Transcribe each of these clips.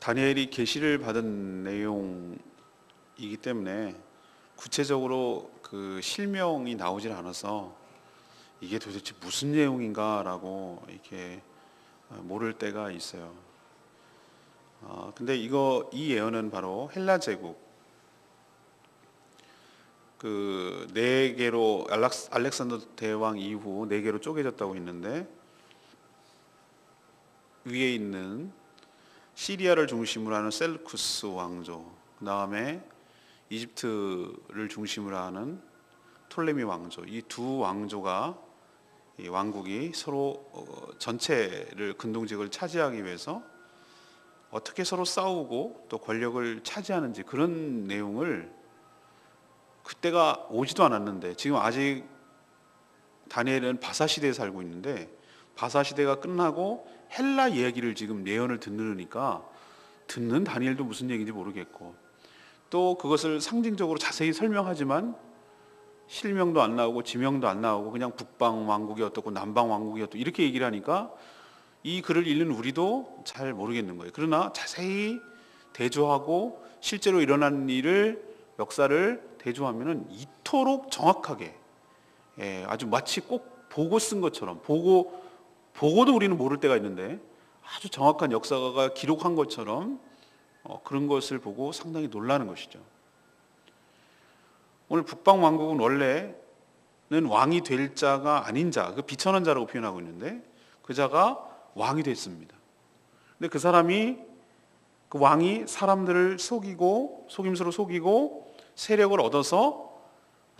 다니엘이 계시를 받은 내용이기 때문에 구체적으로 그 실명이 나오질 않아서 이게 도대체 무슨 내용인가라고 이렇게 모를 때가 있어요. 근데 이 예언은 바로 헬라 제국 그 네 개로 알렉산더 대왕 이후 네 개로 쪼개졌다고 했는데, 위에 있는 시리아를 중심으로 하는 셀루쿠스 왕조, 그 다음에 이집트를 중심으로 하는 톨레미 왕조, 이 두 왕조가 이 왕국이 서로 전체를 근동직을 차지하기 위해서 어떻게 서로 싸우고 또 권력을 차지하는지, 그런 내용을 그때가 오지도 않았는데, 지금 아직 다니엘은 바사 시대에 살고 있는데 바사 시대가 끝나고 헬라 이야기를 지금 예언을 듣는으니까 듣는 다니엘도 무슨 얘기인지 모르겠고, 또 그것을 상징적으로 자세히 설명하지만 실명도 안 나오고 지명도 안 나오고 그냥 북방 왕국이 어떻고 남방 왕국이 어떻고 이렇게 얘기를 하니까 이 글을 읽는 우리도 잘 모르겠는 거예요. 그러나 자세히 대조하고 실제로 일어난 일을, 역사를 대조하면은 이토록 정확하게, 아주 마치 꼭 보고 쓴 것처럼, 보고도 우리는 모를 때가 있는데 아주 정확한 역사가 기록한 것처럼 그런 것을 보고 상당히 놀라는 것이죠. 오늘 북방 왕국은 원래는 왕이 될 자가 아닌 자, 그 비천한 자라고 표현하고 있는데 그 자가 왕이 됐습니다. 근데 그 사람이, 그 왕이 사람들을 속이고 속임수로 속이고 세력을 얻어서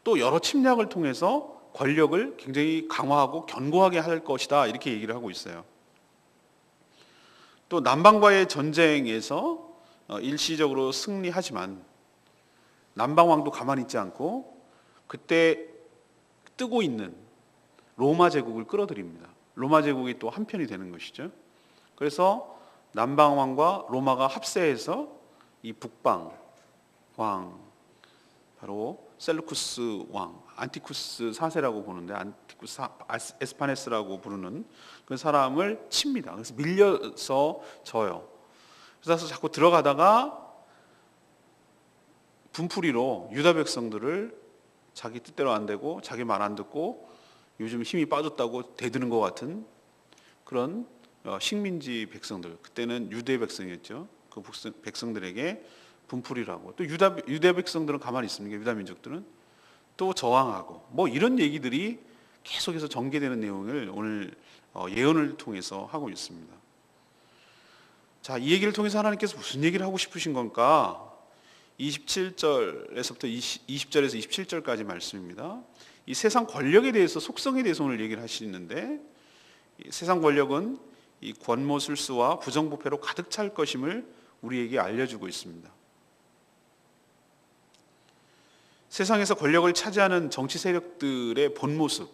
또 여러 침략을 통해서 권력을 굉장히 강화하고 견고하게 할 것이다, 이렇게 얘기를 하고 있어요. 또 남방과의 전쟁에서 일시적으로 승리하지만 남방왕도 가만히 있지 않고 그때 뜨고 있는 로마 제국을 끌어들입니다. 로마 제국이 또 한편이 되는 것이죠. 그래서 남방왕과 로마가 합세해서 이 북방 왕, 바로 셀루쿠스 왕, 안티쿠스 4세라고 보는데 안티쿠스 에스파네스라고 부르는 그 사람을 칩니다. 그래서 밀려서 져요. 그래서 자꾸 들어가다가 분풀이로 유다 백성들을 자기 뜻대로 안 되고 자기 말 안 듣고 요즘 힘이 빠졌다고 대드는 것 같은 그런 식민지 백성들, 그때는 유대 백성이었죠. 그 백성들에게 분풀이라고, 또 유대 백성들은 가만히 있습니까? 유다 민족들은 또 저항하고, 뭐 이런 얘기들이 계속해서 전개되는 내용을 오늘 예언을 통해서 하고 있습니다. 자, 이 얘기를 통해서 하나님께서 무슨 얘기를 하고 싶으신 건가? 27절에서부터 20절에서 27절까지 말씀입니다. 이 세상 권력에 대해서, 속성에 대해서 오늘 얘기를 하시는데, 이 세상 권력은 이 권모술수와 부정부패로 가득 찰 것임을 우리에게 알려주고 있습니다. 세상에서 권력을 차지하는 정치 세력들의 본 모습,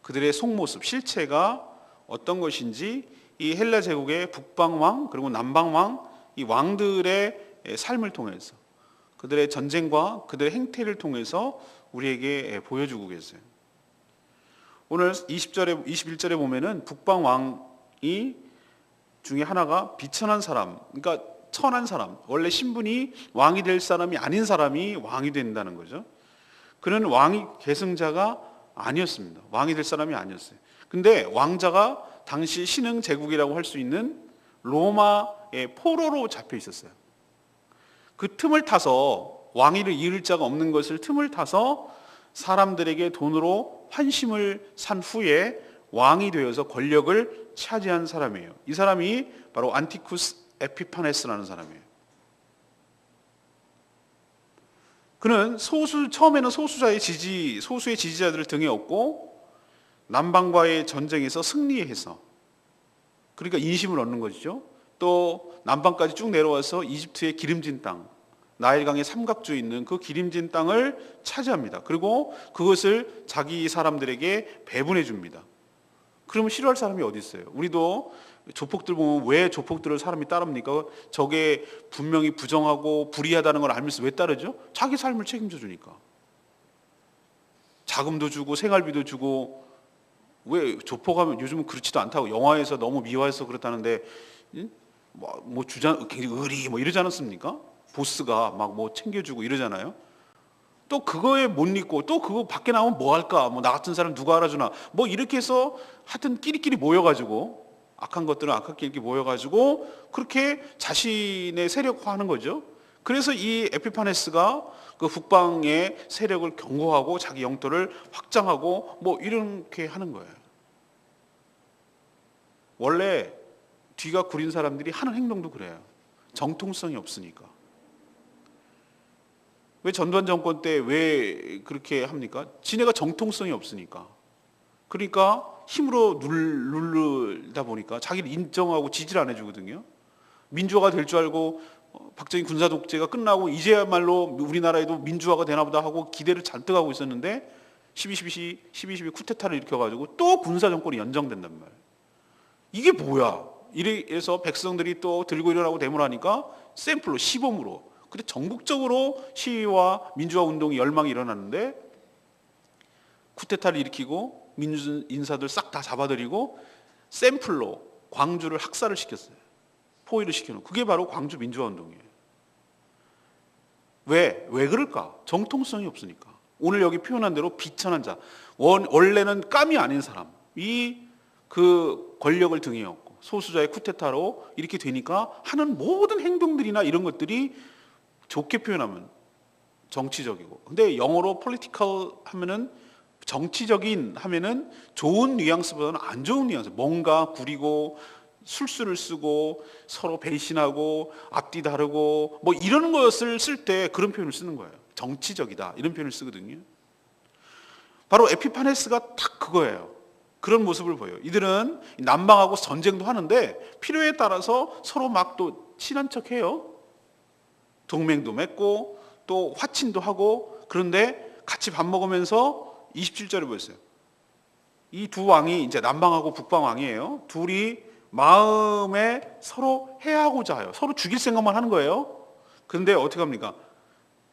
그들의 속모습, 실체가 어떤 것인지 이 헬라 제국의 북방왕 그리고 남방왕, 이 왕들의 삶을 통해서, 그들의 전쟁과 그들의 행태를 통해서 우리에게 보여주고 계세요. 오늘 20절에 21절에 보면은 북방왕이 중에 하나가 비천한 사람, 그러니까 천한 사람, 원래 신분이 왕이 될 사람이 아닌 사람이 왕이 된다는 거죠. 그는 왕이 계승자가 아니었습니다. 왕이 될 사람이 아니었어요. 근데 왕자가 당시 신흥 제국이라고 할 수 있는 로마의 포로로 잡혀 있었어요. 그 틈을 타서, 왕위를 이을 자가 없는 것을 틈을 타서 사람들에게 돈으로 환심을 산 후에 왕이 되어서 권력을 차지한 사람이에요. 이 사람이 바로 안티쿠스 에피파네스라는 사람이에요. 그는 처음에는 소수의 지지자들을 등에 업고 남방과의 전쟁에서 승리해서, 그러니까 인심을 얻는 것이죠. 또 남방까지 쭉 내려와서 이집트의 기름진 땅, 나일강의 삼각주에 있는 그 기름진 땅을 차지합니다. 그리고 그것을 자기 사람들에게 배분해 줍니다. 그러면 싫어할 사람이 어디 있어요? 우리도 조폭들 보면 왜 조폭들을 사람이 따릅니까? 저게 분명히 부정하고 불의하다는 걸 알면서 왜 따르죠? 자기 삶을 책임져 주니까. 자금도 주고 생활비도 주고. 왜 조폭하면 요즘은 그렇지도 않다고, 영화에서 너무 미화해서 그렇다는데 뭐 주장 굉장히 의리 뭐 이러지 않았습니까? 보스가 막 뭐 챙겨주고 이러잖아요. 또 그거에 못 잊고 또 그거 밖에 나오면 뭐 할까? 뭐 나 같은 사람 누가 알아주나? 뭐 이렇게 해서 하여튼 끼리끼리 모여가지고 악한 것들은 악한끼리 모여가지고 그렇게 자신의 세력화하는 거죠. 그래서 이 에피파네스가 그 북방의 세력을 경고하고 자기 영토를 확장하고 뭐 이렇게 하는 거예요. 원래 뒤가 구린 사람들이 하는 행동도 그래요. 정통성이 없으니까. 왜 전두환 정권 때 왜 그렇게 합니까? 지네가 정통성이 없으니까. 그러니까 힘으로 누르다 보니까 자기를 인정하고 지지를 안 해주거든요. 민주화가 될 줄 알고 박정희 군사 독재가 끝나고 이제야말로 우리나라에도 민주화가 되나 보다 하고 기대를 잔뜩 하고 있었는데 12.12 쿠데타를 일으켜가지고 또 군사 정권이 연장된단 말이에요. 이게 뭐야? 이래서 백성들이 또 들고 일어나고 데모하니까 샘플로 시범으로. 근데 전국적으로 시위와 민주화 운동이 열망이 일어났는데 쿠데타를 일으키고 민주 인사들 싹 다 잡아들이고 샘플로 광주를 학살을 시켰어요. 포위를 시켜놓은. 그게 바로 광주 민주화 운동이에요. 왜 그럴까? 정통성이 없으니까. 오늘 여기 표현한 대로 비천한 자. 원래는 깜이 아닌 사람이 그 권력을 등에 업고 소수자의 쿠데타로 이렇게 되니까 하는 모든 행동들이나 이런 것들이 좋게 표현하면 정치적이고. 근데 영어로 political 하면은 정치적인 하면은 좋은 뉘앙스보다는 안 좋은 뉘앙스. 뭔가 구리고 술수를 쓰고 서로 배신하고 앞뒤 다르고 뭐 이런 것을 쓸 때 그런 표현을 쓰는 거예요. 정치적이다 이런 표현을 쓰거든요. 바로 에피파네스가 딱 그거예요. 그런 모습을 보여요. 이들은 남방하고 전쟁도 하는데 필요에 따라서 서로 막 또 친한 척해요. 동맹도 맺고 또 화친도 하고. 그런데 같이 밥 먹으면서 27절에 보였어요. 이 두 왕이 이제 남방하고 북방 왕이에요. 둘이 마음에 서로 해하고자 해요. 서로 죽일 생각만 하는 거예요. 그런데 어떻게 합니까?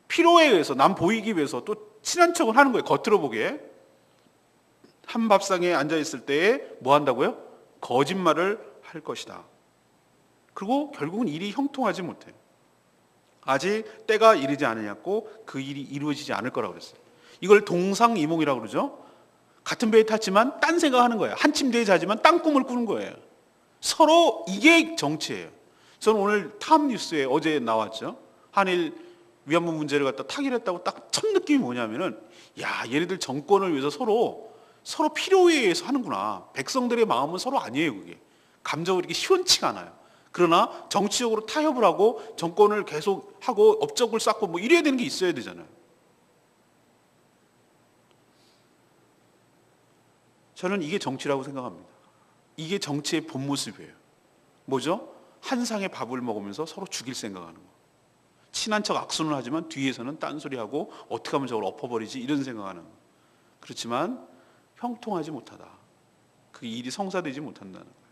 필요에 의해서 남 보이기 위해서 또 친한 척을 하는 거예요. 겉으로 보기에. 한 밥상에 앉아있을 때에 뭐 한다고요? 거짓말을 할 것이다. 그리고 결국은 일이 형통하지 못해요. 아직 때가 이르지 않으냐고 그 일이 이루어지지 않을 거라고 그랬어요. 이걸 동상이몽이라고 그러죠. 같은 배에 탔지만 딴 생각하는 거예요. 한 침대에 자지만 딴 꿈을 꾸는 거예요. 서로 이게 정치예요. 저는 오늘 탑뉴스에 어제 나왔죠. 한일 위안부 문제를 갖다 타결했다고 딱 첫 느낌이 뭐냐면은 야 얘네들 정권을 위해서 서로 필요에 의해서 하는구나. 백성들의 마음은 서로 아니에요. 그게 감정이 이렇게 시원치가 않아요. 그러나 정치적으로 타협을 하고 정권을 계속 하고 업적을 쌓고 뭐 이래야 되는 게 있어야 되잖아요. 저는 이게 정치라고 생각합니다. 이게 정치의 본 모습이에요. 뭐죠? 한 상의 밥을 먹으면서 서로 죽일 생각하는 거. 친한 척 악순을 하지만 뒤에서는 딴소리하고 어떻게 하면 저걸 엎어버리지 이런 생각하는 거. 그렇지만 형통하지 못하다. 그 일이 성사되지 못한다는 거예요.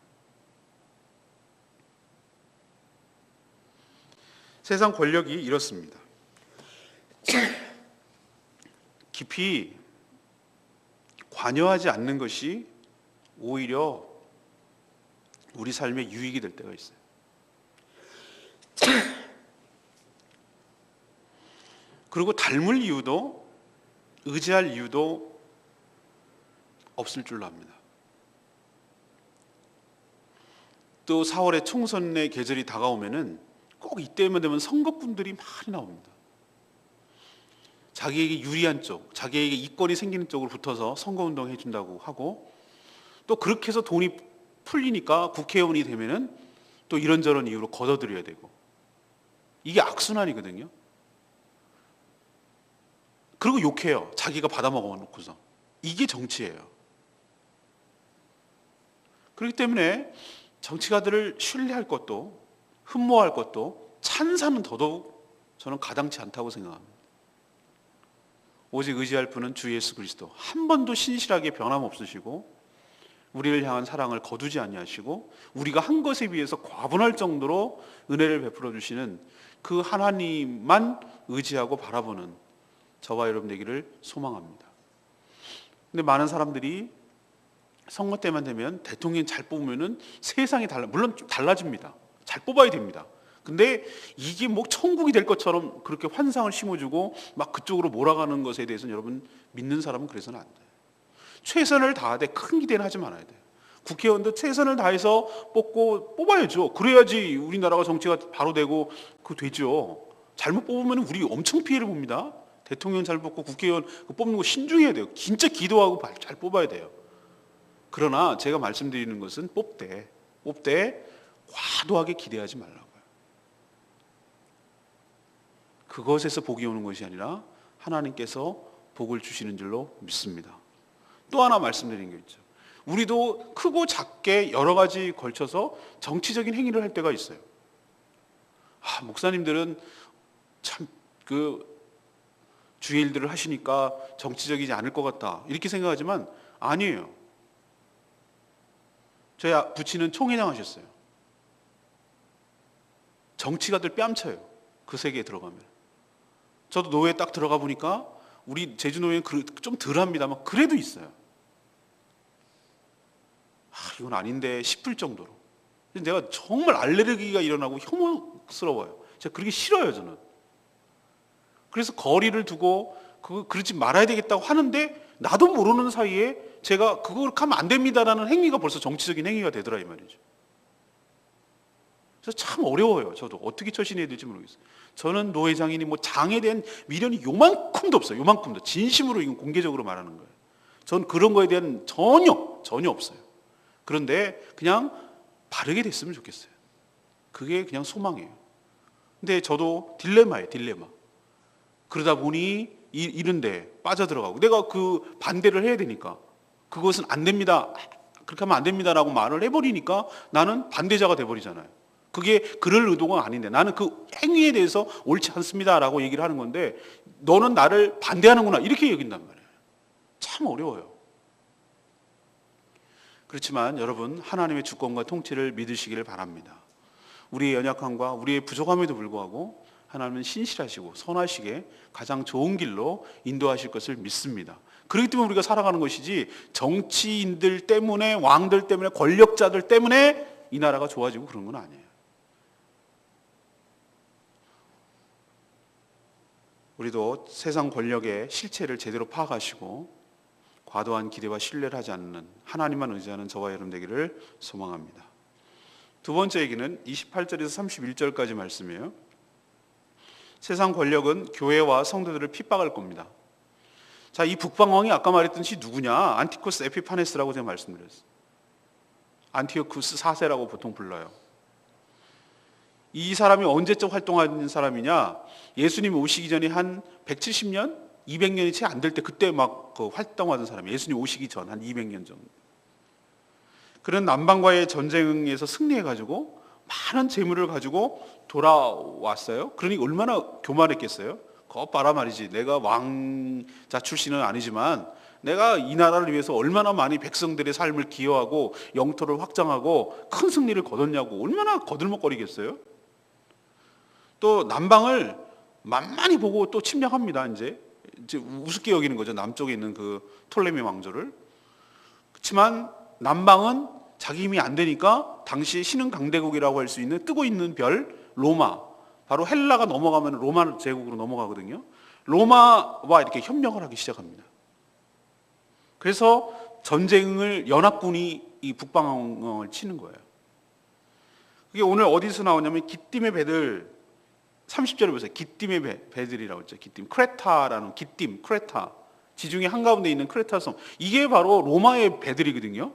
세상 권력이 이렇습니다. 깊이 관여하지 않는 것이 오히려 우리 삶에 유익이 될 때가 있어요. 그리고 닮을 이유도 의지할 이유도 없을 줄로 압니다. 또 4월에 총선의 계절이 다가오면은 꼭 이때만 되면 선거꾼들이 많이 나옵니다. 자기에게 유리한 쪽, 자기에게 이권이 생기는 쪽으로 붙어서 선거운동 해준다고 하고 또 그렇게 해서 돈이 풀리니까 국회의원이 되면은 또 이런저런 이유로 걷어들여야 되고 이게 악순환이거든요. 그리고 욕해요. 자기가 받아먹어 놓고서. 이게 정치예요. 그렇기 때문에 정치가들을 신뢰할 것도 흠모할 것도 찬사는 더더욱 저는 가당치 않다고 생각합니다. 오직 의지할 분은 주 예수 그리스도. 한 번도 신실하게 변함없으시고 우리를 향한 사랑을 거두지 아니하시고 우리가 한 것에 비해서 과분할 정도로 은혜를 베풀어 주시는 그 하나님만 의지하고 바라보는 저와 여러분 되기를 소망합니다. 근데 많은 사람들이 선거 때만 되면 대통령 잘 뽑으면은 세상이 물론 좀 달라집니다. 잘 뽑아야 됩니다. 근데 이게 뭐 천국이 될 것처럼 그렇게 환상을 심어주고 막 그쪽으로 몰아가는 것에 대해서는 여러분 믿는 사람은 그래서는 안 돼요. 최선을 다하되 큰 기대는 하지 말아야 돼요. 국회의원도 최선을 다해서 뽑아야죠. 그래야지 우리나라가 정치가 바로 되고 되죠. 잘못 뽑으면 우리 엄청 피해를 봅니다. 대통령 잘 뽑고 국회의원 뽑는 거 신중해야 돼요. 진짜 기도하고 잘 뽑아야 돼요. 그러나 제가 말씀드리는 것은 뽑되 과도하게 기대하지 말라고요. 그것에서 복이 오는 것이 아니라 하나님께서 복을 주시는 줄로 믿습니다. 또 하나 말씀드리는 게 있죠. 우리도 크고 작게 여러 가지 걸쳐서 정치적인 행위를 할 때가 있어요. 목사님들은 참 주의 일들을 하시니까 정치적이지 않을 것 같다 이렇게 생각하지만 아니에요. 저희 부친은 총회장 하셨어요. 정치가들 뺨쳐요. 그 세계에 들어가면. 저도 노회에 딱 들어가 보니까 우리 제주 노회는 좀 덜합니다만 그래도 있어요. 이건 아닌데 싶을 정도로. 내가 정말 알레르기가 일어나고 혐오스러워요. 제가 그러기 싫어요, 저는. 그래서 거리를 두고 그러지 말아야 되겠다고 하는데 나도 모르는 사이에 제가 그걸 하면 안 됩니다라는 행위가 벌써 정치적인 행위가 되더라 이 말이죠. 그래서 참 어려워요. 저도 어떻게 처신해야 될지 모르겠어요. 저는 노회장이니 장에 대한 미련이 요만큼도 없어요. 요만큼도. 진심으로 이건 공개적으로 말하는 거예요. 전 그런 거에 대한 전혀 없어요. 그런데 그냥 바르게 됐으면 좋겠어요. 그게 그냥 소망이에요. 근데 저도 딜레마예요, 딜레마. 그러다 보니 이런데 빠져들어가고 내가 그 반대를 해야 되니까 그것은 안 됩니다. 그렇게 하면 안 됩니다라고 말을 해버리니까 나는 반대자가 돼버리잖아요. 그게 그럴 의도가 아닌데 나는 그 행위에 대해서 옳지 않습니다라고 얘기를 하는 건데 너는 나를 반대하는구나 이렇게 여긴단 말이에요. 참 어려워요. 그렇지만 여러분 하나님의 주권과 통치를 믿으시기를 바랍니다. 우리의 연약함과 우리의 부족함에도 불구하고 하나님은 신실하시고 선하시게 가장 좋은 길로 인도하실 것을 믿습니다. 그렇기 때문에 우리가 살아가는 것이지 정치인들 때문에 왕들 때문에 권력자들 때문에 이 나라가 좋아지고 그런 건 아니에요. 우리도 세상 권력의 실체를 제대로 파악하시고 과도한 기대와 신뢰를 하지 않는 하나님만 의지하는 저와 여러분 되기를 소망합니다. 두 번째 얘기는 28절에서 31절까지 말씀이에요. 세상 권력은 교회와 성도들을 핍박할 겁니다. 자, 이 북방왕이 아까 말했듯이 누구냐? 안티코스 에피파네스라고 제가 말씀드렸어요. 안티오쿠스 4세라고 보통 불러요. 이 사람이 언제적 활동하는 사람이냐? 예수님 오시기 전에 한 170년? 200년이 채 안 될 때 그때 막 활동하던 사람이에요. 예수님 오시기 전 한 200년 정도. 그런 남방과의 전쟁에서 승리해가지고 많은 재물을 가지고 돌아왔어요. 그러니 얼마나 교만했겠어요. 그거 봐라 말이지. 내가 왕자 출신은 아니지만 내가 이 나라를 위해서 얼마나 많이 백성들의 삶을 기여하고 영토를 확장하고 큰 승리를 거뒀냐고 얼마나 거들먹거리겠어요. 또 남방을 만만히 보고 또 침략합니다. 이제 우습게 여기는 거죠. 남쪽에 있는 그 톨레미 왕조를. 그렇지만 남방은 자기 힘이 안 되니까 당시 신흥 강대국이라고 할 수 있는 뜨고 있는 별 로마, 바로 헬라가 넘어가면 로마 제국으로 넘어가거든요. 로마와 이렇게 협력을 하기 시작합니다. 그래서 전쟁을 연합군이 이 북방을 치는 거예요. 그게 오늘 어디서 나오냐면 기띔의 배들 30절에 보세요. 기띔의 배들이라고 했죠. 기띔, 크레타라는 기띔, 크레타. 지중해 한가운데 있는 크레타 섬. 이게 바로 로마의 배들이거든요.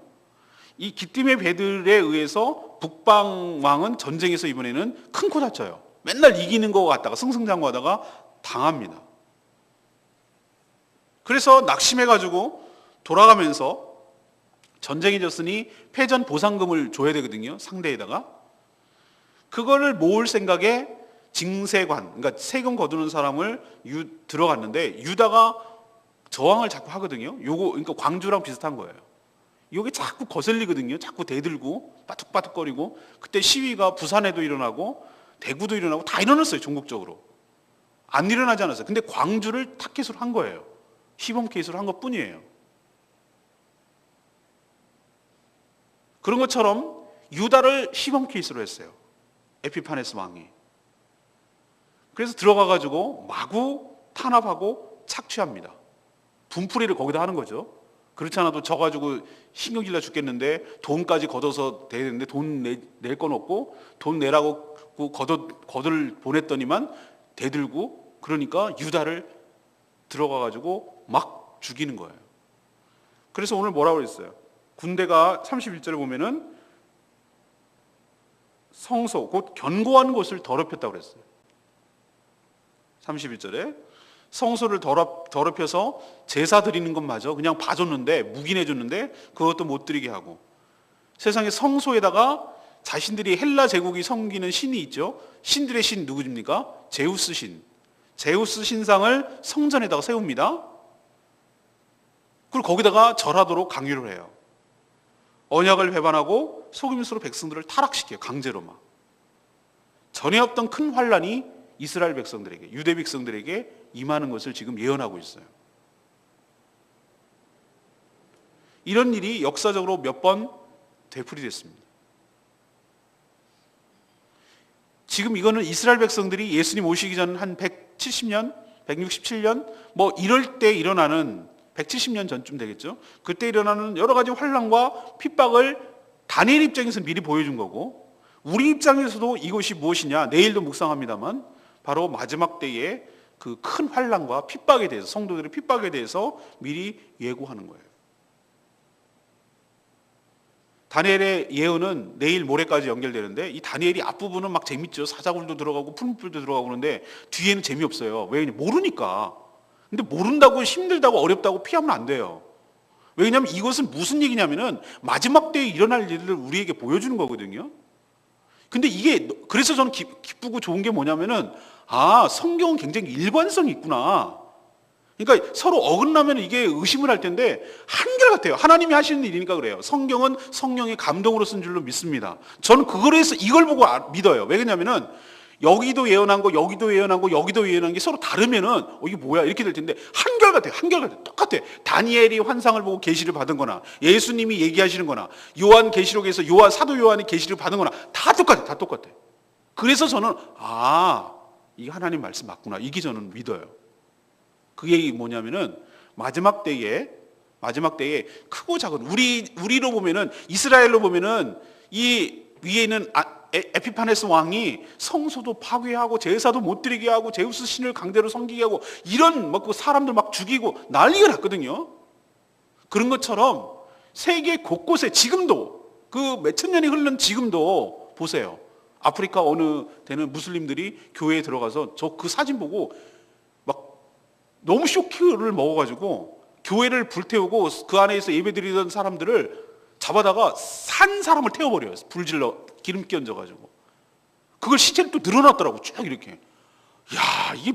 이 기띔의 배들에 의해서 북방 왕은 전쟁에서 이번에는 큰 코 다쳐요. 맨날 이기는 거 같다가 승승장구하다가 당합니다. 그래서 낙심해가지고 돌아가면서 전쟁이 졌으니 패전 보상금을 줘야 되거든요. 상대에다가. 그거를 모을 생각에 징세관, 그러니까 세금 거두는 사람을 들어갔는데 유다가 저항을 자꾸 하거든요. 요거 그러니까 광주랑 비슷한 거예요. 이게 자꾸 거슬리거든요. 자꾸 대들고 빠툭빠툭거리고 그때 시위가 부산에도 일어나고 대구도 일어나고 다 일어났어요. 전국적으로. 안 일어나지 않았어요. 근데 광주를 타켓으로 한 거예요. 시범 케이스로 한 것뿐이에요. 그런 것처럼 유다를 시범 케이스로 했어요. 에피파네스 왕이. 그래서 들어가가지고 마구 탄압하고 착취합니다. 분풀이를 거기다 하는 거죠. 그렇지 않아도 져가지고 신경질나 죽겠는데 돈까지 걷어서 대야 되는데 돈 낼 건 없고 돈 내라고 거들 보냈더니만 대들고, 그러니까 유다를 들어가가지고 막 죽이는 거예요. 그래서 오늘 뭐라고 그랬어요? 군대가 31절에 보면은 성소 곧 견고한 곳을 더럽혔다고 그랬어요. 31절에 성소를 더럽혀서 제사 드리는 것마저 그냥 봐줬는데, 묵인해줬는데 그것도 못 드리게 하고, 세상의 성소에다가 자신들이 헬라 제국이 섬기는 신이 있죠. 신들의 신 누구입니까? 제우스 신. 제우스 신상을 성전에다가 세웁니다. 그리고 거기다가 절하도록 강요를 해요. 언약을 배반하고 속임수로 백성들을 타락시켜요. 강제로 막. 전에 없던 큰 환란이 이스라엘 백성들에게, 유대 백성들에게 임하는 것을 지금 예언하고 있어요. 이런 일이 역사적으로 몇 번 되풀이됐습니다. 지금 이거는 이스라엘 백성들이 예수님 오시기 전 한 170년, 167년 뭐 이럴 때 일어나는, 170년 전쯤 되겠죠. 그때 일어나는 여러 가지 환난과 핍박을 다니엘 입장에서 미리 보여준 거고, 우리 입장에서도 이것이 무엇이냐, 내일도 묵상합니다만 바로 마지막 때의 그 큰 환난과 핍박에 대해서, 성도들의 핍박에 대해서 미리 예고하는 거예요. 다니엘의 예언은 내일 모레까지 연결되는데, 이 다니엘이 앞부분은 막 재밌죠. 사자굴도 들어가고 풀무불도 들어가고 그러는데 뒤에는 재미없어요. 왜? 모르니까. 근데 모른다고 힘들다고 어렵다고 피하면 안 돼요. 왜냐하면 이것은 무슨 얘기냐면은 마지막 때에 일어날 일을 우리에게 보여주는 거거든요. 근데 이게, 그래서 저는 기쁘고 좋은 게 뭐냐면은, 성경은 굉장히 일관성이 있구나. 그러니까 서로 어긋나면 이게 의심을 할 텐데 한결같아요. 하나님이 하시는 일이니까 그래요. 성경은 성령의 감동으로 쓴 줄로 믿습니다. 저는 그걸 해서 이걸 보고 믿어요. 왜 그러냐면은 여기도 예언한 거, 여기도 예언한 거, 여기도 예언한 게 서로 다르면은 이게 뭐야 이렇게 될 텐데 한결같아요. 똑같아. 다니엘이 환상을 보고 계시를 받은 거나, 예수님이 얘기하시는 거나, 요한 계시록에서 사도 요한이 계시를 받은 거나 다 똑같아. 그래서 저는 이게 하나님 말씀 맞구나, 이게 저는 믿어요. 그 얘기 뭐냐면은 마지막 때에 크고 작은, 우리로 보면은, 이스라엘로 보면은 이 위에 있는 에피파네스 왕이 성소도 파괴하고 제사도 못 드리게 하고 제우스 신을 강제로 섬기게 하고 이런 그 사람들 막 죽이고 난리가 났거든요. 그런 것처럼 세계 곳곳에 지금도, 그 몇천 년이 흐른 지금도 보세요. 아프리카 어느 되는 무슬림들이 교회에 들어가서 저 그 사진 보고 막 너무 쇼크를 먹어가지고 교회를 불태우고 그 안에서 예배드리던 사람들을 잡아다가 산 사람을 태워버려요. 불질러 기름기 얹어가지고. 그걸 시체를 또 늘어놨더라고, 쭉 이렇게. 야, 이게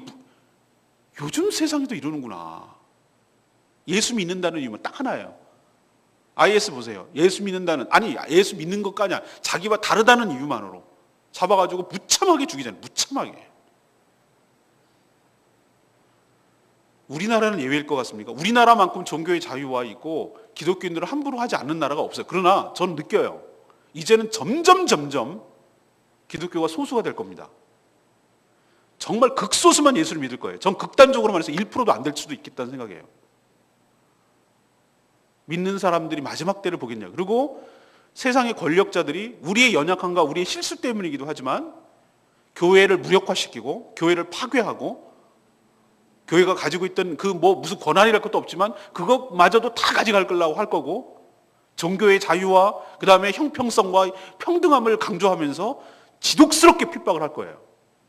요즘 세상에도 이러는구나. 예수 믿는다는 이유는 딱 하나예요. IS 보세요. 예수 믿는 것까지 아니야. 자기와 다르다는 이유만으로 잡아가지고 무참하게 죽이잖아요. 무참하게. 우리나라는 예외일 것 같습니까? 우리나라만큼 종교의 자유와 있고 기독교인들을 함부로 하지 않는 나라가 없어요. 그러나 저는 느껴요. 이제는 점점 기독교가 소수가 될 겁니다. 정말 극소수만 예수를 믿을 거예요. 전 극단적으로 말해서 1%도 안 될 수도 있겠다는 생각이에요. 믿는 사람들이 마지막 때를 보겠냐. 그리고 세상의 권력자들이 우리의 연약함과 우리의 실수 때문이기도 하지만 교회를 무력화시키고 교회를 파괴하고, 교회가 가지고 있던 무슨 권한이랄 것도 없지만 그것마저도 다 가져갈 거라고 할 거고, 종교의 자유와 그 다음에 형평성과 평등함을 강조하면서 지독스럽게 핍박을 할 거예요.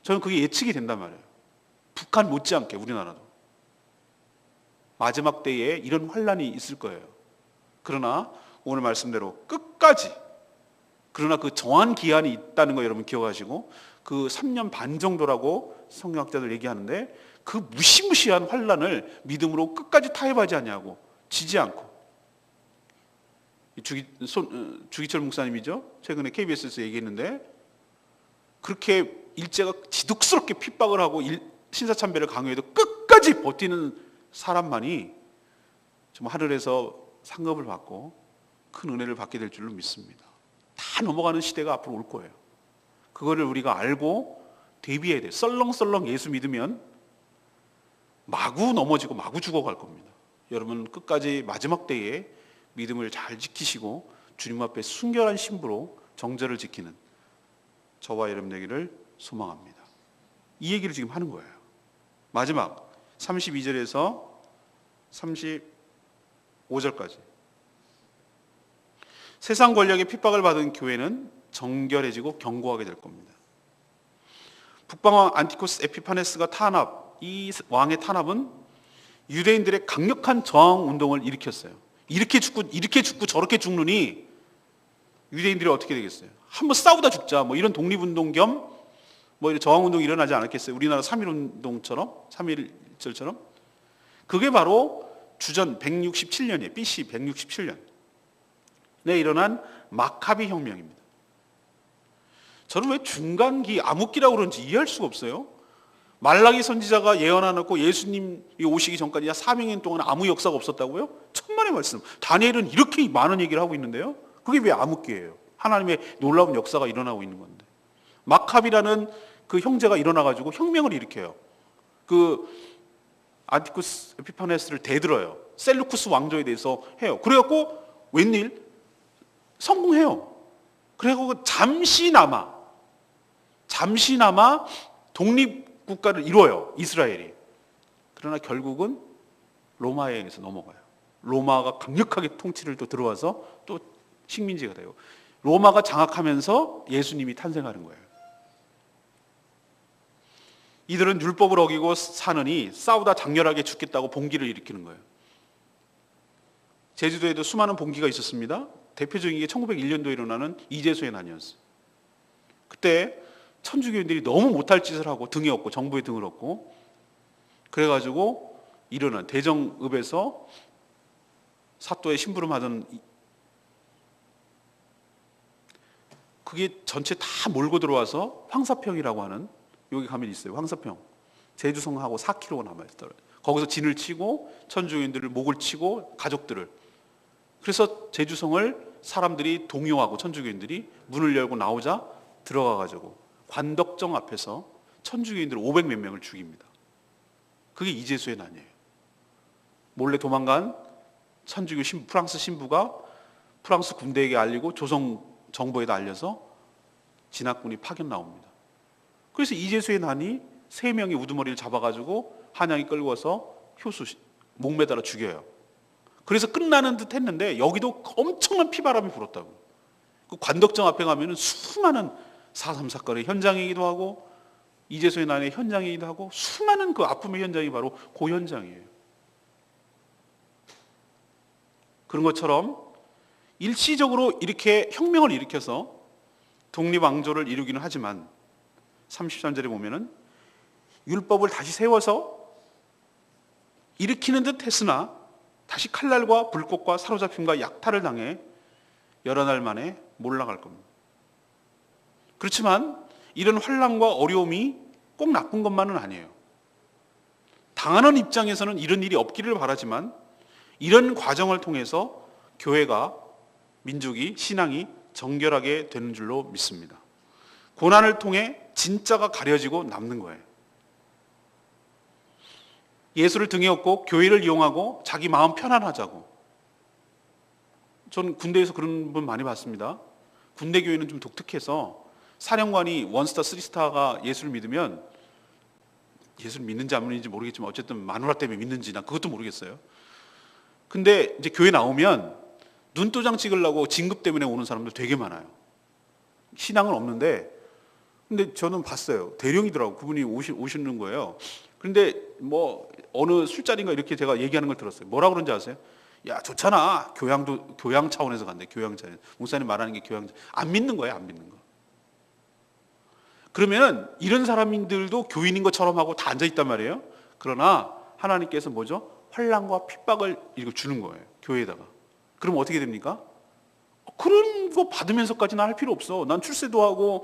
저는 그게 예측이 된단 말이에요. 북한 못지않게 우리나라도 마지막 때에 이런 환란이 있을 거예요. 그러나 오늘 말씀대로 끝까지, 그러나 그 정한 기한이 있다는 거 여러분 기억하시고, 그 3년 반 정도라고 성경학자들 얘기하는데 그 무시무시한 환란을 믿음으로 끝까지 타협하지 않냐고, 지지 않고. 주기철 목사님이죠. 최근에 KBS에서 얘기했는데, 그렇게 일제가 지독스럽게 핍박을 하고 신사참배를 강요해도 끝까지 버티는 사람만이 정말 하늘에서 상급을 받고 큰 은혜를 받게 될 줄로 믿습니다. 다 넘어가는 시대가 앞으로 올 거예요. 그거를 우리가 알고 대비해야 돼. 썰렁썰렁 예수 믿으면 마구 넘어지고 마구 죽어갈 겁니다. 여러분 끝까지 마지막 때에 믿음을 잘 지키시고 주님 앞에 순결한 신부로 정절을 지키는 저와 여러분 되기를 소망합니다. 이 얘기를 지금 하는 거예요. 마지막 32절에서 35절까지 세상 권력의 핍박을 받은 교회는 정결해지고 견고하게 될 겁니다. 북방왕 안티코스 에피파네스가 탄압, 이 왕의 탄압은 유대인들의 강력한 저항 운동을 일으켰어요. 이렇게 죽고 저렇게 죽느니 유대인들이 어떻게 되겠어요? 한번 싸우다 죽자. 뭐 이런 독립운동 겸 뭐 이런 저항운동이 일어나지 않았겠어요? 우리나라 3.1운동처럼 3.1절처럼. 그게 바로 주전 167년이에요. BC 167년에 일어난 마카비 혁명입니다. 저는 왜 중간기 암흑기라고 그런지 이해할 수가 없어요. 말라기 선지자가 예언해놓고 예수님이 오시기 전까지 400년 동안 아무 역사가 없었다고요? 천만의 말씀. 다니엘은 이렇게 많은 얘기를 하고 있는데요. 그게 왜 암흑기예요? 하나님의 놀라운 역사가 일어나고 있는 건데. 마카비라는 그 형제가 일어나가지고 혁명을 일으켜요. 그 안티쿠스 에피파네스를 대들어요. 셀루쿠스 왕조에 대해서 해요. 그래갖고 웬일? 성공해요. 그래갖고 잠시나마 독립국가를 이뤄요. 이스라엘이. 그러나 결국은 로마에 의해서 넘어가요. 로마가 강력하게 통치를 또 들어와서 또 식민지가 돼요. 로마가 장악하면서 예수님이 탄생하는 거예요. 이들은 율법을 어기고 사느니 싸우다 장렬하게 죽겠다고 봉기를 일으키는 거예요. 제주도에도 수많은 봉기가 있었습니다. 대표적인 게 1901년도에 일어나는 이재수의 난이었어요. 그때 천주교인들이 너무 못할 짓을 하고 등에 업고 정부의 등을 업고 그래가지고 일어난 대정읍에서 사또의 심부름 하던 그게 전체 다 몰고 들어와서 황사평이라고 하는 여기 가면 있어요. 황사평. 제주성하고 4km가 남아있더라고요. 거기서 진을 치고 천주교인들을 목을 치고 가족들을. 그래서 제주성을 사람들이 동요하고 천주교인들이 문을 열고 나오자 들어가가지고 관덕정 앞에서 천주교인들 500 몇 명을 죽입니다. 그게 이재수의 난이에요. 몰래 도망간 천주교 프랑스 신부가 프랑스 군대에게 알리고 조선 정부에다 알려서 진학군이 파견 나옵니다. 그래서 이재수의 난이 3명의 우두머리를 잡아가지고 한양에 끌고 와서 효수 목매달아 죽여요. 그래서 끝나는 듯 했는데 여기도 엄청난 피바람이 불었다고. 그 관덕정 앞에 가면은 수많은 4.3 사건의 현장이기도 하고 이재수의 난의 현장이기도 하고 수많은 그 아픔의 현장이 바로 그 현장이에요. 그런 것처럼 일시적으로 이렇게 혁명을 일으켜서 독립왕조를 이루기는 하지만 33절에 보면은 율법을 다시 세워서 일으키는 듯 했으나 다시 칼날과 불꽃과 사로잡힘과 약탈을 당해 여러 날 만에 몰락할 겁니다. 그렇지만 이런 환난과 어려움이 꼭 나쁜 것만은 아니에요. 당하는 입장에서는 이런 일이 없기를 바라지만 이런 과정을 통해서 교회가 민족이 신앙이 정결하게 되는 줄로 믿습니다. 고난을 통해 진짜가 가려지고 남는 거예요. 예수를 등에 업고 교회를 이용하고 자기 마음 편안하자고. 전 군대에서 그런 분 많이 봤습니다. 군대 교회는 좀 독특해서 사령관이 원스타, 쓰리스타가 예수를 믿으면 예수를 믿는지 안 믿는지 모르겠지만 어쨌든 마누라 때문에 믿는지 난 그것도 모르겠어요. 근데 이제 교회 나오면 눈도장 찍으려고 진급 때문에 오는 사람들 되게 많아요. 신앙은 없는데 근데 저는 봤어요. 대령이더라고. 그분이 오시는 거예요. 그런데 뭐 어느 술자리인가 이렇게 제가 얘기하는 걸 들었어요. 뭐라 그런지 아세요? 야 좋잖아. 교양 차원에서 간대. 교양 차원. 목사님 말하는 게 교양. 안 믿는 거예요. 안 믿는 거. 그러면 이런 사람들도 교인인 것처럼 하고 다 앉아 있단 말이에요. 그러나 하나님께서 뭐죠? 환난과 핍박을 이거 주는 거예요. 교회에다가. 그럼 어떻게 됩니까? 그런 거 받으면서까지는 할 필요 없어. 난 출세도 하고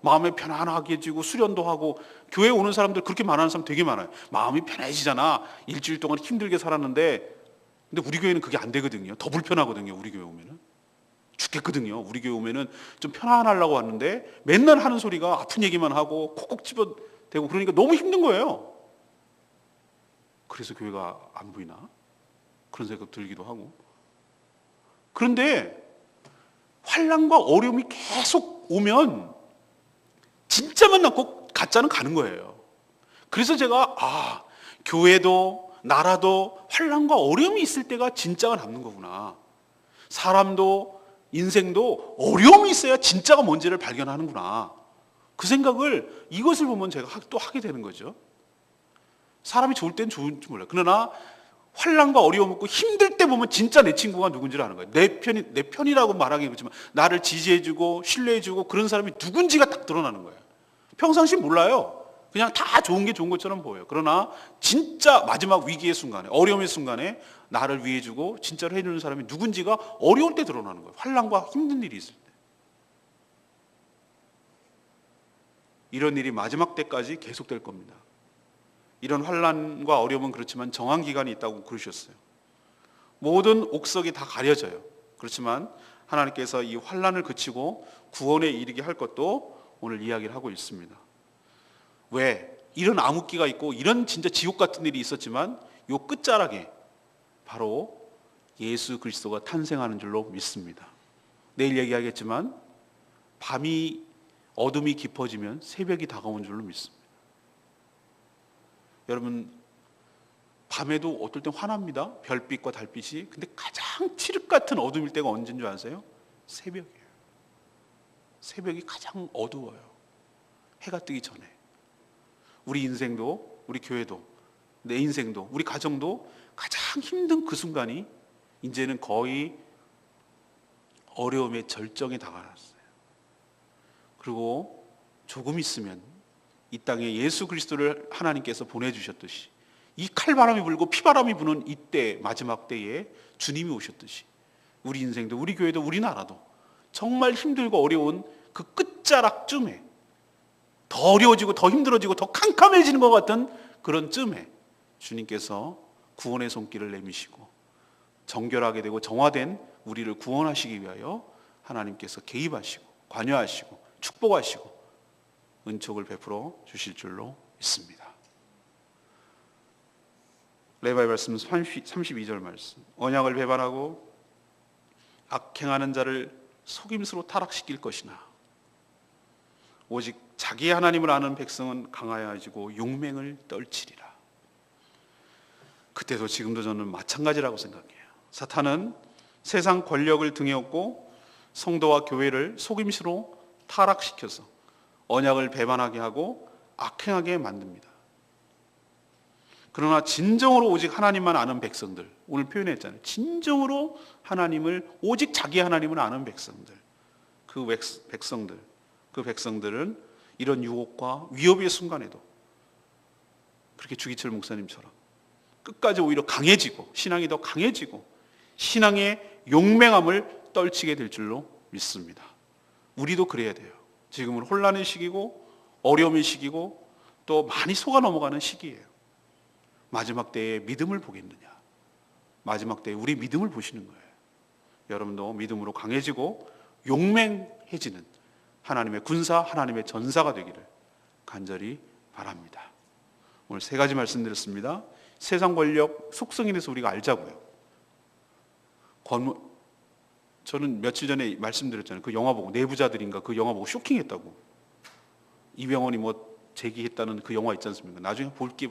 마음이 편안하게 해지고 수련도 하고. 교회 오는 사람들 그렇게 말하는 사람 되게 많아요. 마음이 편해지잖아. 일주일 동안 힘들게 살았는데. 근데 우리 교회는 그게 안 되거든요. 더 불편하거든요. 우리 교회 오면은. 죽겠거든요. 우리 교회 오면은 좀 편안하려고 왔는데 맨날 하는 소리가 아픈 얘기만 하고 콕콕 집어대고 그러니까 너무 힘든 거예요. 그래서 교회가 안 보이나? 그런 생각 들기도 하고. 그런데 환난과 어려움이 계속 오면 진짜만 남고 가짜는 가는 거예요. 그래서 제가 교회도 나라도 환난과 어려움이 있을 때가 진짜가 남는 거구나. 사람도 인생도 어려움이 있어야 진짜가 뭔지를 발견하는구나. 그 생각을 이것을 보면 제가 또 하게 되는 거죠. 사람이 좋을 땐 좋은지 몰라요. 그러나 환난과 어려움 있고 힘들 때 보면 진짜 내 친구가 누군지를 아는 거예요. 내 편이라고 말하기 그렇지만 나를 지지해주고 신뢰해주고 그런 사람이 누군지가 딱 드러나는 거예요. 평상시 몰라요. 그냥 다 좋은 게 좋은 것처럼 보여요. 그러나 진짜 마지막 위기의 순간에, 어려움의 순간에 나를 위해주고 진짜로 해주는 사람이 누군지가 어려울 때 드러나는 거예요. 환난과 힘든 일이 있을 때. 이런 일이 마지막 때까지 계속될 겁니다. 이런 환난과 어려움은 그렇지만 정한 기간이 있다고 그러셨어요. 모든 옥석이 다 가려져요. 그렇지만 하나님께서 이 환난을 그치고 구원에 이르게 할 것도 오늘 이야기를 하고 있습니다. 왜? 이런 암흑기가 있고 이런 진짜 지옥 같은 일이 있었지만 요 끝자락에 바로 예수 그리스도가 탄생하는 줄로 믿습니다. 내일 얘기하겠지만 어둠이 깊어지면 새벽이 다가온 줄로 믿습니다. 여러분 밤에도 어떨 땐 환합니다. 별빛과 달빛이. 근데 가장 칠흑 같은 어둠일 때가 언제인 줄 아세요? 새벽이에요. 새벽이 가장 어두워요. 해가 뜨기 전에. 우리 인생도, 우리 교회도, 내 인생도, 우리 가정도 가장 힘든 그 순간이 이제는 거의 어려움의 절정에 다가왔어요. 그리고 조금 있으면 이 땅에 예수 그리스도를 하나님께서 보내주셨듯이 이 칼바람이 불고 피바람이 부는 이때 마지막 때에 주님이 오셨듯이 우리 인생도 우리 교회도 우리나라도 정말 힘들고 어려운 그 끝자락쯤에 더 어려워지고 더 힘들어지고 더 캄캄해지는 것 같은 그런 쯤에 주님께서 구원의 손길을 내미시고 정결하게 되고 정화된 우리를 구원하시기 위하여 하나님께서 개입하시고 관여하시고 축복하시고 은총을 베풀어 주실 줄로 믿습니다. 레바의 말씀 32절 말씀. 언약을 배반하고 악행하는 자를 속임수로 타락시킬 것이나 오직 자기 하나님을 아는 백성은 강하여지고 용맹을 떨치리라. 그때도 지금도 저는 마찬가지라고 생각해요. 사탄은 세상 권력을 등에 업고 성도와 교회를 속임수로 타락시켜서 언약을 배반하게 하고 악행하게 만듭니다. 그러나 진정으로 오직 하나님만 아는 백성들, 오늘 표현했잖아요. 진정으로 하나님을, 오직 자기 하나님을 아는 백성들, 그 백성들은 이런 유혹과 위협의 순간에도 그렇게 주기철 목사님처럼 끝까지 오히려 강해지고 신앙이 더 강해지고 신앙의 용맹함을 떨치게 될 줄로 믿습니다. 우리도 그래야 돼요. 지금은 혼란의 시기고 어려움의 시기고 또 많이 속아 넘어가는 시기예요. 마지막 때에 믿음을 보겠느냐? 마지막 때에 우리 믿음을 보시는 거예요. 여러분도 믿음으로 강해지고 용맹해지는 하나님의 군사, 하나님의 전사가 되기를 간절히 바랍니다. 오늘 세 가지 말씀드렸습니다. 세상 권력 속성에 대해서 우리가 알자고요. 저는 며칠 전에 말씀드렸잖아요. 그 영화 보고 내부자들인가 그 영화 보고 쇼킹했다고. 이병헌이 제기했다는 그 영화 있지 않습니까? 나중에 볼게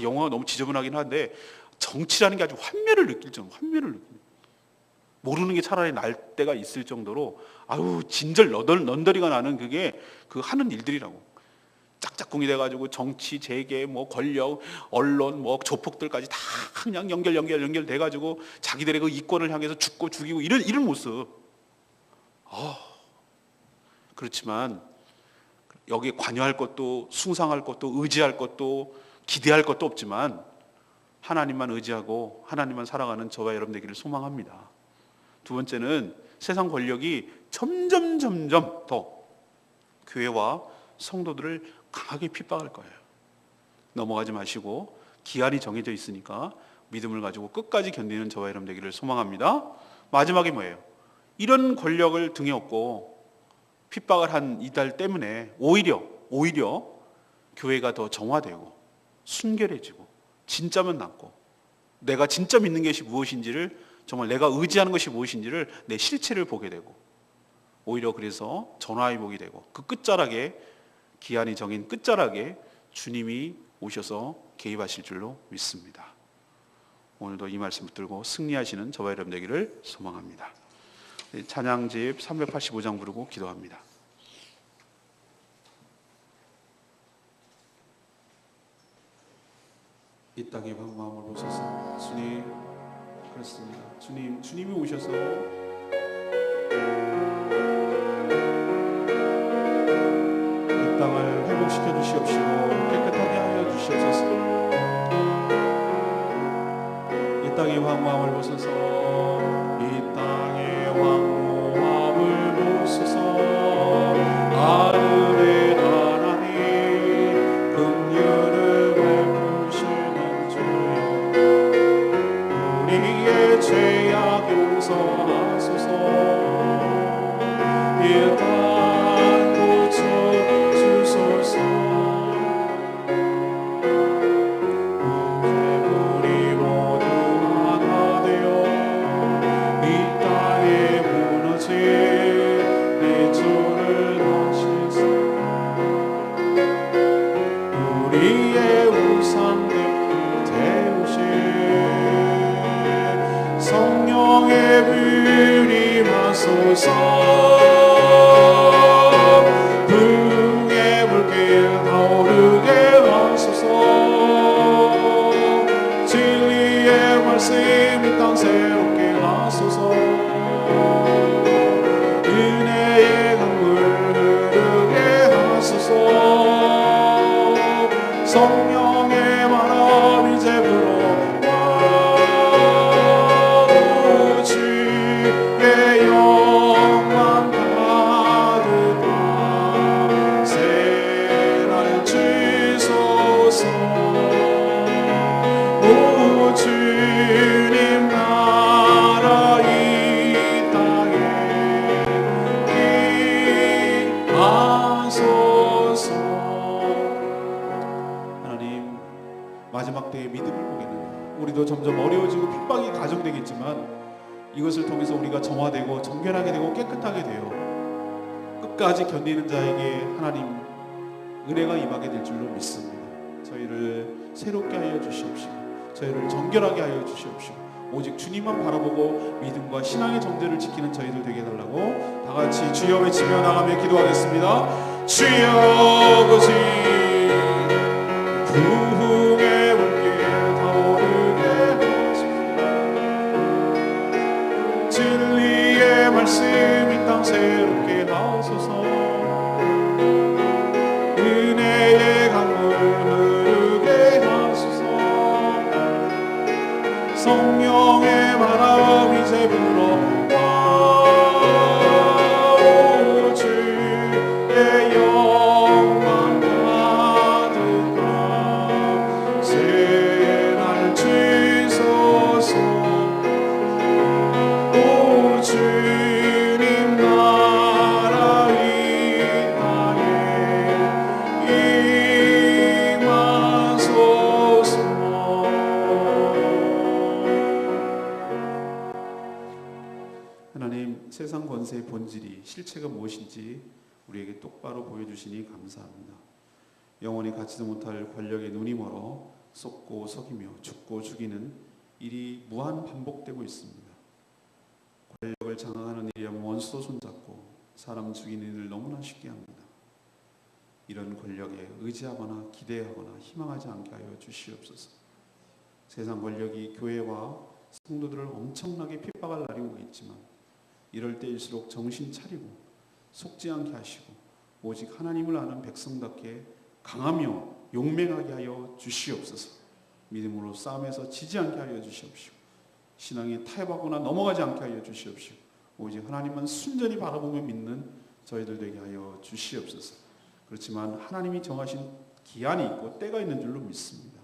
영화가 너무 지저분하긴 한데 정치라는 게 아주 환멸을 느낄 정도. 모르는 게 차라리 날 때가 있을 정도로 진절 넌더리가 나는 그게 그 하는 일들이라고. 짝짝꿍이 돼가지고 정치, 재계, 권력, 언론, 조폭들까지 다 그냥 연결돼가지고 자기들의 그 이권을 향해서 죽고 죽이고 이런 모습. 그렇지만 여기에 관여할 것도 숭상할 것도 의지할 것도 기대할 것도 없지만 하나님만 의지하고 하나님만 살아가는 저와 여러분 되기를 소망합니다. 두 번째는 세상 권력이 점점 더 교회와 성도들을 강하게 핍박할 거예요. 넘어가지 마시고 기한이 정해져 있으니까 믿음을 가지고 끝까지 견디는 저와 여러분 되기를 소망합니다. 마지막에 뭐예요? 이런 권력을 등에 업고 핍박을 한 이들 때문에 오히려 교회가 더 정화되고 순결해지고 진짜만 남고 내가 진짜 믿는 것이 무엇인지를, 정말 내가 의지하는 것이 무엇인지를 내 실체를 보게 되고, 오히려 그래서 전화위복이 되고 그 끝자락에, 기한이 정인 끝자락에 주님이 오셔서 개입하실 줄로 믿습니다. 오늘도 이 말씀 붙들고 승리하시는 저와 여러분 되기를 소망합니다. 찬양집 385장 부르고 기도합니다. 이 땅의 마음을 보소서. 주님, 그렇습니다. 주님이 오셔서 이 땅을 회복시켜 주시옵시고 깨끗하게 하여 주시옵소서. 이 땅의 황무함을 보소서. 이 땅의 황무함을 보소서. 하늘의 하나님 긍휼을 베푸시는 주여, 우리의 죄악 용서하소서. 이 땅 고쳐주소서. 우리 모두 하나 되어 이 땅에 무너진 내 죄를 다시소. 우리의 우상들 태우신 성령의 불이 임하소서. 불의 불길 타오르게 하소서. 진리의 말씀 이 땅 새롭게 하소서. 은혜의 강물 흐르게 하소서. 성령의 바람 이제 불어와 주의 영광 가득한 새날 주소서. 오 주님 나라 이 땅에 임하소서. 하나님, 마지막 때의 믿음을 보겠느냐. 우리도 점점 어려워지고 핍박이 가중되겠지만 이것을 통해서 우리가 정화되고 정결하게 되고 깨끗하게 되어 끝까지 견디는 자에게 하나님 은혜가 임하게 될 줄로 믿습니다. 저희를 새롭게 하여 주시옵시고 저희를 정결하게 하여 주시옵시고 오직 주님만 바라보고 믿음과 신앙의 정죄를 지키는 저희들 되게 해달라고 다 같이 주여 외치며 나가며 기도하겠습니다. 주여 거지 부흥의 물길 타오르게 하소서. 진리의 말씀 이 땅 새롭게 하소서. 은혜의 강물 흐르게 하소서. 성령의 바람 이제 불어와 오 주의 영광 가득한 새날 주소서. 오 주님 나라 이 땅에 임하소서. 하나님, 세상 권세의 본질이 실체가 무엇인지 우리에게 똑바로 보여주시니 감사합니다. 영원히 갖지도 못할 권력에 눈이 멀어 쏟고 속이며 죽고 죽이는 일이 무한 반복되고 있습니다. 권력을 장악하는 일이라면 원수도 손잡고 사람 죽이는 일을 너무나 쉽게 합니다. 이런 권력에 의지하거나 기대하거나 희망하지 않게 하여 주시옵소서. 세상 권력이 교회와 성도들을 엄청나게 핍박할 날이 오겠지만 이럴 때일수록 정신 차리고 속지 않게 하시고 오직 하나님을 아는 백성답게 강하며 용맹하게 하여 주시옵소서. 믿음으로 싸움에서 지지 않게 하여 주시옵시고 신앙이 타협하거나 넘어가지 않게 하여 주시옵시고 오직 하나님만 순전히 바라보며 믿는 저희들 되게 하여 주시옵소서. 그렇지만 하나님이 정하신 기한이 있고 때가 있는 줄로 믿습니다.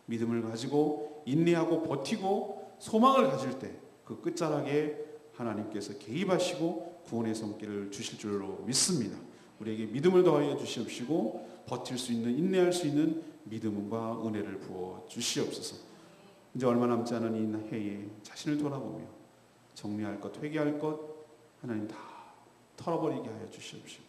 믿음을 가지고 인내하고 버티고 소망을 가질 때 그 끝자락에 하나님께서 개입하시고 구원의 손길을 주실 줄로 믿습니다. 우리에게 믿음을 더하여 주시옵시고 버틸 수 있는, 인내할 수 있는 믿음과 은혜를 부어 주시옵소서. 이제 얼마 남지 않은 이 해에 자신을 돌아보며 정리할 것, 회개할 것 하나님 다 털어버리게 하여 주시옵시고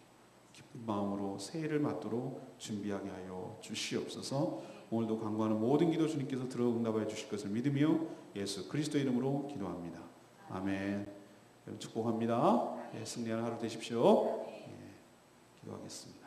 기쁜 마음으로 새해를 맞도록 준비하게 하여 주시옵소서. 오늘도 간구하는 모든 기도 주님께서 들어 응답하여 주실 것을 믿으며 예수 그리스도 이름으로 기도합니다. 아멘. 축복합니다. 승리하는 하루 되십시오. 기도하겠습니다.